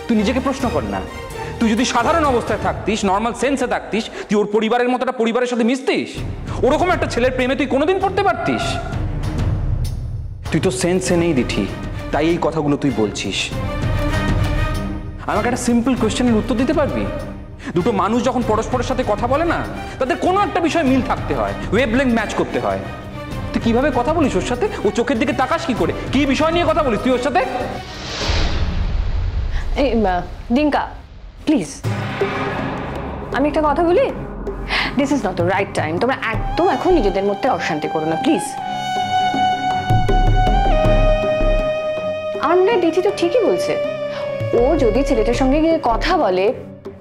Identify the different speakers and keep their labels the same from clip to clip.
Speaker 1: তুই নিজেকে প্রশ্ন কর না, তুই যদি সাধারণ অবস্থায় থাকতিস, নর্মাল সেন্সে থাকতিস, তুই ওর পরিবারের মতো একটা পরিবারের সাথে মিশতিস? ওরকম একটা ছেলের প্রেমে তুই কোনোদিন পড়তে পারতিস? তুই তো সেন্সে নেই দিঠি, তাই এই কথাগুলো তুই বলছিস। আমাকে একটা সিম্পল কোয়েশ্চেনের উত্তর দিতে পারবি? দুটো মানুষ যখন পরস্পরের সাথে কথা বলে না, তাদের কোনো একটা বিষয় মিল থাকতে হয়, ওয়েভলেন্থ ম্যাচ করতে হয়। তুই কিভাবে কথা বলিস ওর সাথে? ও চোখের দিকে তাকাস কি করে? কি বিষয় নিয়ে কথা বলিস তুই ওর সাথে?
Speaker 2: এই ডিঙ্কা, প্লিজ আমি একটা কথা বলি। This is not the right time. তোমরা একদম এখন নিজেদের মধ্যে অশান্তি করো না প্লিজ। আমরা দিদি তো ঠিকই বলছে, ও যদি ছেলেটার সঙ্গে গিয়ে কথা বলে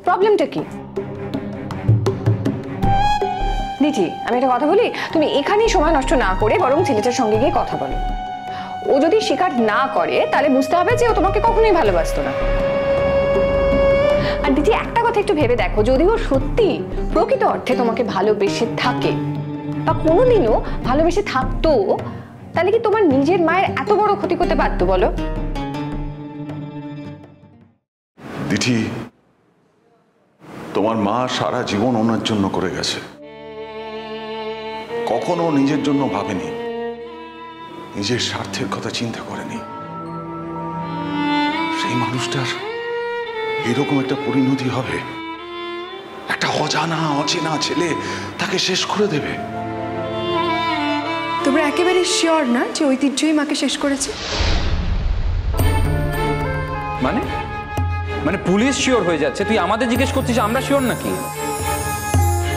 Speaker 2: প্রবলেমটা কি? দিদি আমি একটা কথা বলি, তুমি এখানেই সময় নষ্ট না করে বরং ছেলেটার সঙ্গে গিয়ে কথা বলো। ও যদি স্বীকার না করে তাহলে বুঝতে হবে যে ও তোমাকে কখনোই ভালোবাসতো না। আর দিদি একটা কথা একটু ভেবে দেখো, যদি ও সত্যি প্রকৃত অর্থে তোমাকে ভালোবেসে থাকে বা কোনোদিনও ভালোবেসে থাকতো, তাহলে কি তোমার নিজের মায়ের এত বড় ক্ষতি করতে পারতো বলো?
Speaker 3: দিঠি, তোমার মা সারা জীবন ওনার জন্য করে গেছে, কখনো নিজের জন্য ভাবেনি, নিজের স্বার্থের কথা চিন্তা করেনি। সেই মানুষটার এরকম একটা পরিণতি হবে, একটা অচেনা ছেলে তাকে শেষ করে দেবে।
Speaker 4: তোমরা একেবারে শিওর না যে ঐতিহ্যই মাকে শেষ করেছে?
Speaker 1: মানে মানে পুলিশ শিওর হয়ে যাচ্ছে, তুই আমাদের জিজ্ঞেস করছিস আমরা শিওর নাকি?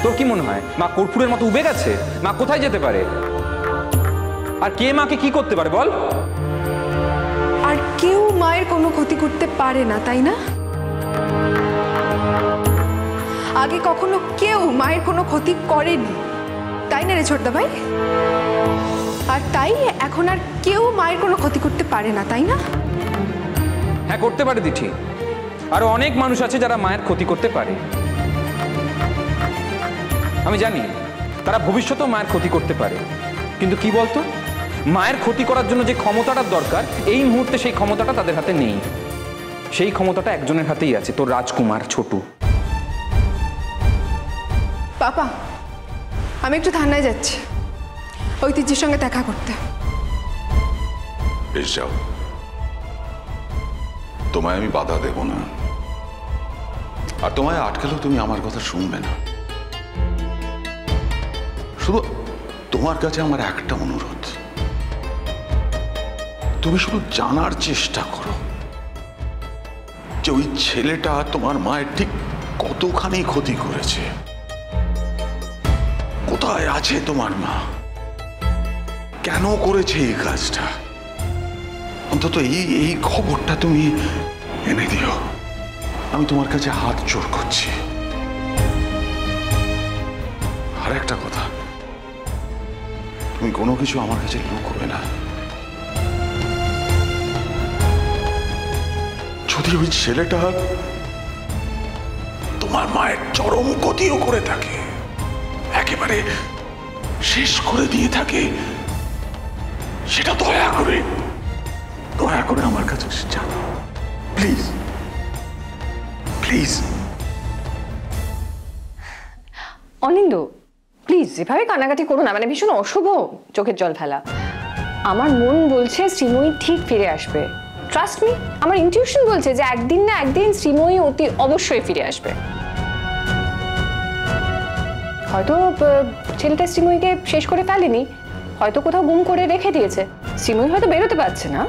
Speaker 1: তোর কি মনে হয় মা কর্পূরের মতো উবে গেছে? মা কোথায় যেতে পারে? আর কে মাকে কি করতে পারে বল?
Speaker 4: আর কেউ মায়ের কোনো ক্ষতি করতে পারে না, তাই না? আগে কখনো কেউ মায়ের কোনো ক্ষতি করেনি, তাই না রে ছোটদা ভাই? আর তাই এখন আর কেউ মায়ের কোনো ক্ষতি করতে পারে না, তাই না?
Speaker 1: হ্যাঁ করতে পারে দিঠি, আরো অনেক মানুষ আছে যারা মায়ের ক্ষতি করতে পারে। আমি জানি তারা ভবিষ্যতেও মায়ের ক্ষতি করতে পারে, কিন্তু কি বলতো, মায়ের ক্ষতি করার জন্য যে ক্ষমতাটার দরকার এই মুহূর্তে সেই ক্ষমতাটা তাদের হাতে নেই। সেই ক্ষমতাটা একজনের হাতেই আছে, তোর রাজকুমার ছোটু।
Speaker 4: পাপা আমি একটু থানায় যাচ্ছি ঐতিহ্যের সঙ্গে দেখা করতে।
Speaker 3: বেশ যাও, তোমায় আমি বাধা দেব না, আর তোমায় আটকালেও তুমি আমার কথা শুনবে না। শুধু তোমার কাছে আমার একটা অনুরোধ, তুমি শুধু জানার চেষ্টা করো যে ওই ছেলেটা তোমার মায়ের ঠিক কতখানি ক্ষতি করেছে, কোথায় আছে তোমার মা, কেন করেছে এই কাজটা। অন্তত এই খবরটা তুমি এনে দিও, আমি তোমার কাছে হাত জোড় করছি। আর একটা কথা, তুমি কোনো কিছু আমার কাছে লুকোবে না। যদি ওই ছেলেটা তোমার মায়ের চরম ক্ষতিও করে থাকে, একেবারে শেষ করে দিয়ে থাকে, সেটা দয়া করে আমার কাছে জানো, প্লিজ প্লিজ।
Speaker 2: অনিন্দু প্লিজ এভাবে কান্নাকাটি করো না, মানে ভীষণ অশুভ চোখের জল ফেলা। আমার মন বলছে শ্রীময়ী ঠিক ফিরে আসবে, ট্রাস্ট মি। আমার ইনটিউশন বলছে যে একদিন না একদিন শ্রীময়ী অতি অবশ্যই ফিরে আসবে। হয়তো ছেলেটা শ্রীময়ীকে শেষ করে ফেলেনি, হয়তো কোথাও গুম করে রেখে দিয়েছে। শ্রীময়ী হয়তো বেরোতে পারছে না,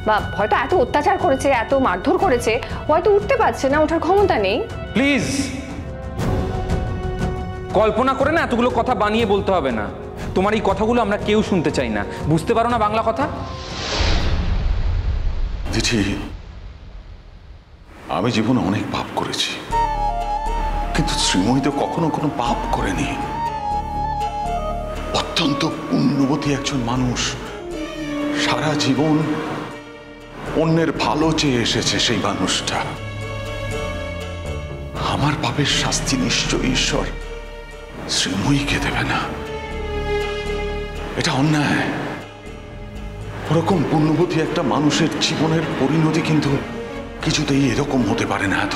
Speaker 2: বা হয়তো এত অত্যাচার করেছে, এত মারধর করেছে, হয়তো উঠতে পারছে না, ওঠার ক্ষমতা নেই।
Speaker 1: প্লিজ কল্পনা করে না এতগুলো কথা বানিয়ে বলতে হবে না। তোমার এই কথাগুলো আমরা কেউ শুনতে চাই না, বুঝতে পারো না বাংলা কথা?
Speaker 3: দিঠি, আমি জীবনে অনেক পাপ করেছি, কিন্তু শ্রীময়ী তো কখনো কোনো পাপ করেনি। অত্যন্ত পুণ্যবতী একজন মানুষ, সারা জীবন অন্যের ভালো চেয়ে এসেছে সেই মানুষটা। আমার পাপের শাস্তি নিশ্চয়ই ঈশ্বর শ্রীময়ীকে দেবে না, এটা অন্যায়। ওরকম পুণ্যবতী একটা মানুষের জীবনের পরিণতি কিন্তু কিছুতেই এরকম হতে পারে না, এত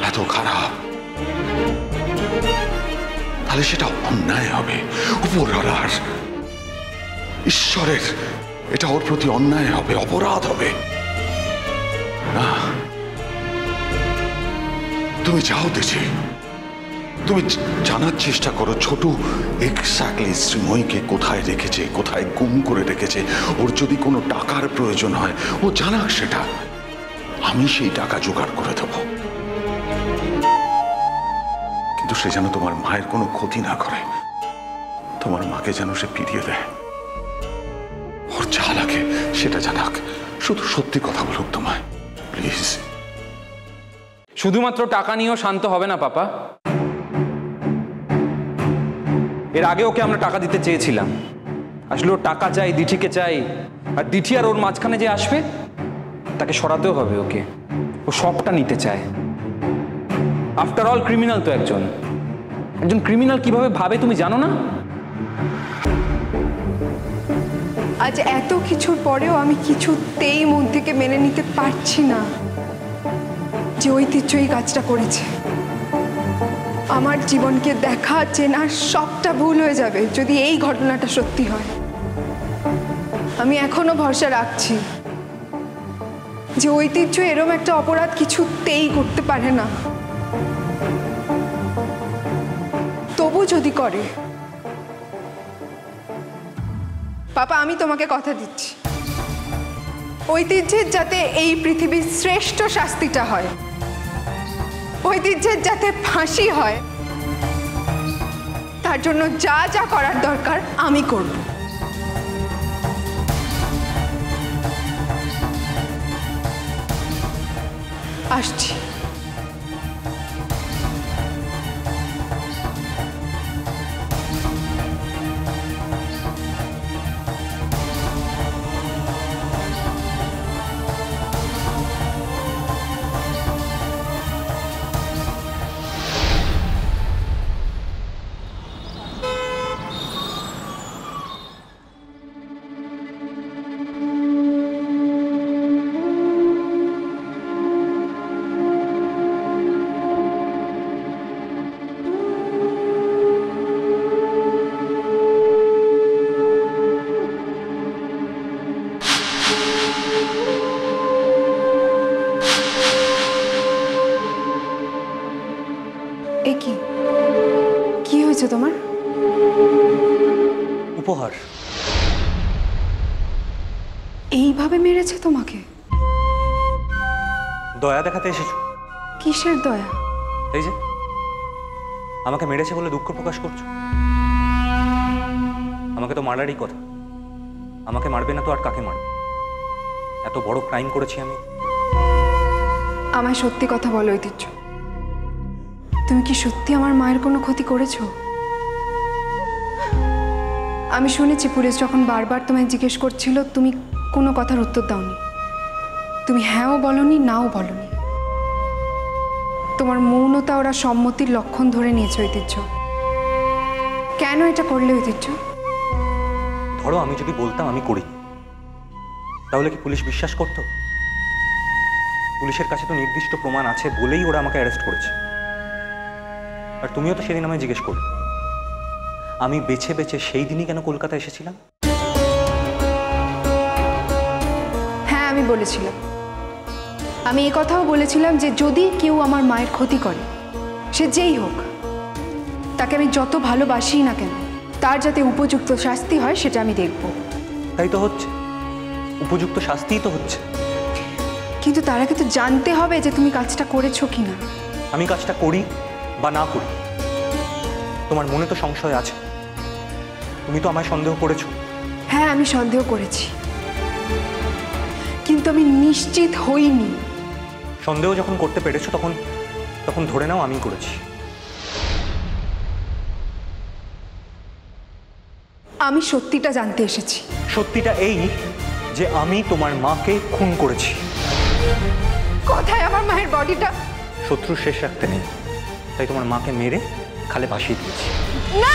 Speaker 3: এত খারাপ। তাহলে সেটা অন্যায় হবে, উপরওয়ালার, ঈশ্বরের, এটা ওর প্রতি অন্যায় হবে, অপরাধ হবে। না, তুমি যাও দেশে, তুমি জানার চেষ্টা করো ছোট এক্স্যাক্টলি শ্রীময়ীকে কোথায় রেখেছে, কোথায় গুম করে রেখেছে। ওর যদি কোনো টাকার প্রয়োজন হয় ও জানাক সেটা, আমি সেই টাকা জোগাড় করে দেব। কিন্তু সে যেন তোমার মায়ের কোনো ক্ষতি না করে, তোমার মাকে যেন সে ফিরিয়ে দেয়। ওর যা লাগে সেটা জানাক, শুধু সত্যি কথা বলুক তোমায়, প্লিজ।
Speaker 1: শুধুমাত্র টাকা নিয়েও শান্ত হবে না পাপা। এর আগে ওকে আমরা টাকা দিতে চেয়েছিলাম, আসলে ওর টাকা চাই, দিঠিকে চাই, আর দিঠি আর ওর মাঝখানে যে আসবে তাকে সরাতেও হবে ওকে। ও সবটা নিতে চায়। আফটার অল ক্রিমিনাল তো একজন ক্রিমিনাল কিভাবে ভাবে তুমি জানো না?
Speaker 4: আজ এত কিছুর পরেও আমি কিছুতেই মন থেকে মেনে নিতে পারছি না যে ঐতিহ্য এই কাজটা করেছে। আমার জীবনকে দেখা চেনা সবটা ভুল হয়ে যাবে যদি এই ঘটনাটা সত্যি হয়। আমি এখনো ভরসা রাখছি যে ঐতিহ্য এরম একটা অপরাধ কিছুতেই করতে পারে না। তবু যদি করে, পাপা আমি তোমাকে কথা দিচ্ছি, ঐতিহ্যের যাতে এই পৃথিবীর শ্রেষ্ঠ শাস্তিটা হয়, ঐতিহ্যের যাতে ফাঁসি হয়, তার জন্য যা যা করার দরকার আমি করব। আসছি। এ কি হয়েছে তোমার?
Speaker 5: উপহার।
Speaker 4: এইভাবে মেরেছে তোমাকে?
Speaker 5: দয়া দেখাতে এসেছো?
Speaker 4: কিসের দয়া?
Speaker 5: এই যে আমাকে মেরেছে বলে দুঃখ প্রকাশ করছো। আমাকে তো মারারই কথা, আমাকে মারবে না তো আর কাকে মারবে? এত বড় ক্রাইম করেছি আমি।
Speaker 4: আমায় সত্যি কথা বলো ঐতিহ্য, তুমি কি সত্যি আমার মায়ের কোনো ক্ষতি করেছো? আমি শুনেছি পুলিশ যখন বারবার তোমায় জিজ্ঞেস করছিল তুমি কোনো কথার উত্তর দাওনি। তুমি হ্যাঁও বলনি, নাও বলনি। তোমার মৌনতা ওরা সম্মতির লক্ষণ ধরে নিয়েছে ঐতিহ্য। কেন এটা করলে ঐতিহ্য?
Speaker 5: ধরো আমি যদি বলতাম আমি করি, তাহলে কি পুলিশ বিশ্বাস করতো? পুলিশের কাছে তো নির্দিষ্ট প্রমাণ আছে বলেই ওরা আমাকে অ্যারেস্ট করেছে। আর তুমিও তো সেদিন আমায় জিজ্ঞেস করলে আমি বেছে বেছে সেই দিনই কেন কলকাতা এসেছিলাম।
Speaker 4: হ্যাঁ আমি বলেছিলাম, আমি এই কথাও বলেছিলাম যে যদি কেউ আমার মায়ের ক্ষতি করে, সে যেই হোক, তাকে আমি যত ভালোবাসি না কেন, তার যাতে উপযুক্ত শাস্তি হয় সেটা আমি দেখব।
Speaker 5: তাই তো হচ্ছে, উপযুক্ত শাস্তিই তো হচ্ছে।
Speaker 4: কিন্তু তার আগে তো জানতে হবে যে তুমি কাজটা করেছো কিনা।
Speaker 5: আমি কাজটা করি বা না করি, তোমার মনে তো সংশয় আছে। তুমি তো আমায় সন্দেহ করেছো।
Speaker 4: হ্যাঁ আমি সন্দেহ করেছি, কিন্তু আমি নিশ্চিত হইনি।
Speaker 5: সন্দেহ যখন করতে পেরেছো তখন তখন ধরে নাও আমি করেছি।
Speaker 4: আমি সত্যিটা জানতে এসেছি।
Speaker 5: সত্যিটা এই যে আমি তোমার মাকে খুন করেছি।
Speaker 4: কোথায় আমার মায়ের বডিটা?
Speaker 5: শত্রু শেষ রাখতে নেই, তাই তোমার মাকে মেরে খালে ভাসিয়ে দিয়েছি।
Speaker 4: না!